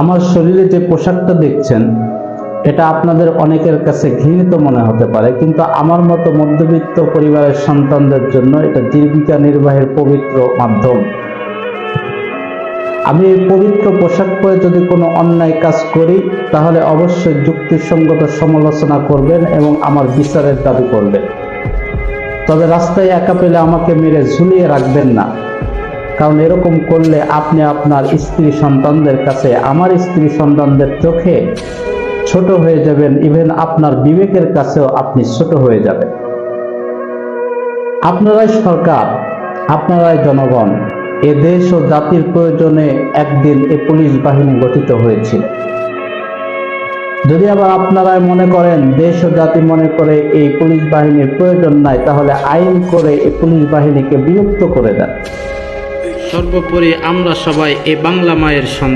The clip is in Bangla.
আমার শরীরে যে পোশাকটা দেখছেন, এটা আপনাদের অনেকের কাছে ঘৃণিত মনে হতে পারে, কিন্তু আমার মতো মধ্যবিত্ত পরিবারের সন্তানদের জন্য এটা জীবিকা নির্বাহের পবিত্র মাধ্যম। আমি এই পবিত্র পোশাক পরে যদি কোনো অন্যায় কাজ করি, তাহলে অবশ্যই যুক্তিসঙ্গত সমালোচনা করবেন এবং আমার বিচারের দাবি করবেন। তবে রাস্তায় একা পেলে আমাকে মেরে ঝুলিয়ে রাখবেন না, কারণ এরকম করলে আপনি আপনার স্ত্রী সন্তানদের কাছে, আমার স্ত্রী সন্তানদের চোখে ছোট হয়ে যাবেন, ইভেন আপনার বিবেকের কাছেও আপনি ছোট হয়ে যাবেন। আপনারাই সরকার, আপনারাই জনগণ। এ দেশ ও জাতির প্রয়োজনে একদিন এ পুলিশ বাহিনী গঠিত হয়েছিল। যদি আবার আপনারাই মনে করেন, দেশ ও জাতি মনে করে এই পুলিশ বাহিনীর প্রয়োজন নাই, তাহলে আইন করে এই পুলিশ বাহিনীকে বিলুপ্ত করে দেন। সর্বোপরি আমরা সবাই এই বাংলা মায়ের সন্তান।